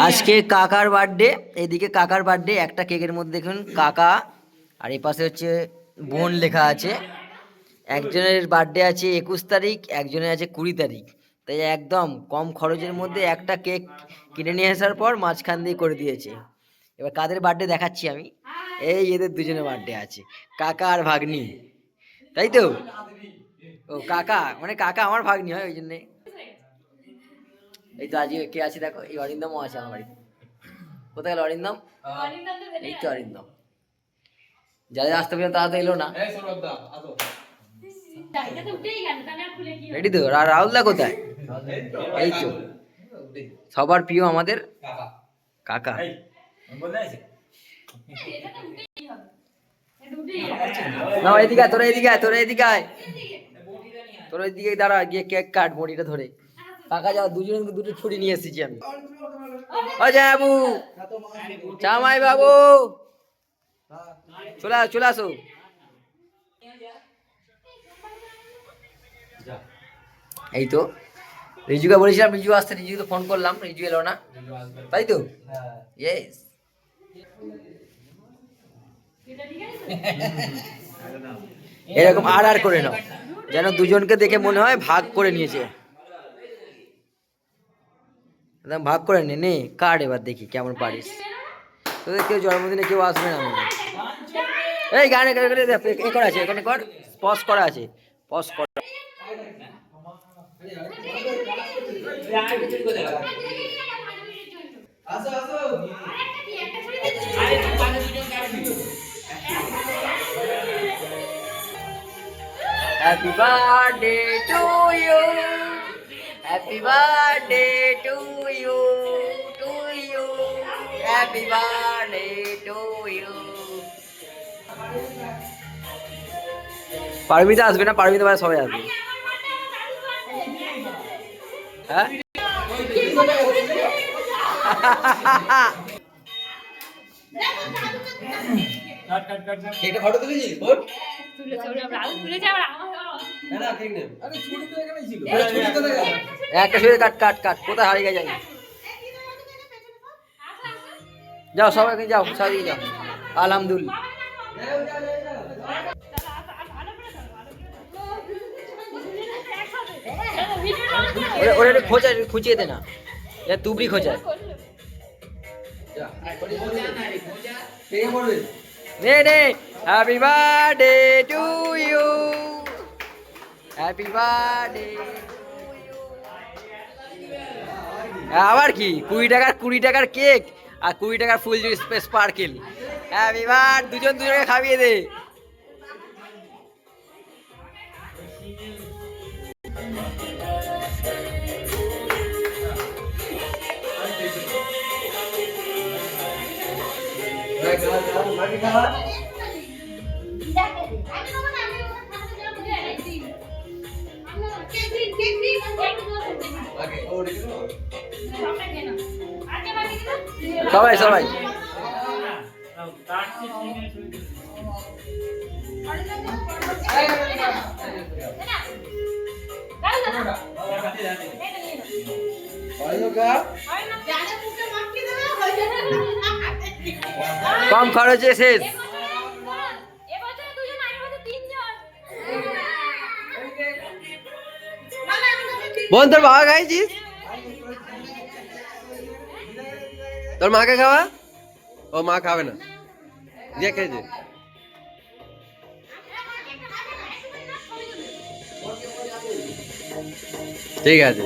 আজকে কাকার বার্থডে, এদিকে কাকার বার্থডে, একটা কেকের মধ্যে দেখুন কাকা, আর এই পাশে হচ্ছে বোন লেখা আছে। একজনের বার্থডে আছে 21 তারিখ, একজনের আছে 20 তারিখ। তাই একদম কম খরচের মধ্যে একটা কেক কিনে নিয়ে আসার পর মাঝখান দিয়ে করে দিয়েছে। এবার কাদের বার্থডে দেখাচ্ছি আমি, এই এদের দুজনের বার্থডে আছে, কাকা আর ভাগ্নি, তাই তো? ও কাকা মানে কাকা আমার ভাগ্নি হয় ওই জন্যে। এই তো আজকে কে আছে দেখো, এই অরিন্দমও আছে আমার বাড়িতে। কোথায় গেল অরিন্দম? এই তো অরিন্দম, যাদের আসতে পেরে তারা তো এলো না। রেডি তো? রাহুল দা কোথায়? এই তো সবার প্রিয় আমাদের কাকা। না এদিকে আয়, তোরা এদিকে আয়, তোরা এদিকে আয়, তোরা এদিকে দাঁড়া, গিয়ে কেক কাট বড়িটা ধরে। কাকা যাও, দুজনকে দুটো ছুরি নিয়ে এসেছি আমি। অজয় বাবু, জামাই বাবু, চলে আসো, চলে আসো। এই তো রিজুকে বলেছিলাম, রিজু আসতে, রিজুকে তো ফোন করলাম, রিজু এলো না, তাই তো? ইয়েস। এরকম আর করে নাও, যেন দুজনকে দেখে মনে হয় ভাগ করে নিয়েছে। একদম ভাগ করে নে কাট, এবার দেখি কেমন পারিস। তোদের কেউ জন্মদিনে কেউ আসবে না মনে। এই গানে এ করা আছে, এখানে কর, পজ করা আছে, পজ করা। Happy birthday to you, happy birthday to you, to you, happy birthday to you. Paromita আসবে না? পারমিতা ভাই সবাই আসবে। হ্যাঁ একটা ফটো তুলেছিস? একটা শুয়ে কাট কাট কাট, কোথায় হারিয়ে গেছে? যাও সবাই যাও, সবাই যাও। আলহামদুলিল্লাহ। ওরে খোঁজা, খুঁচিয়ে দে না, তুবড়ি খোঁজা। নে নে, happy birthday to you, happy birthday. আবার কি 20 টাকার কেক আর 20 টাকার ফুল স্পার্কেল। হ্যাপি বার্থডে, দুজন দুজনকে খাইয়ে দে। সবাই সবাই কম খরচে শেষ। বোন তোর বাবা খাইছিস? তোর মাকে খাওয়া। ও মা খাবে না, যে খেয়েছে। ঠিক আছে।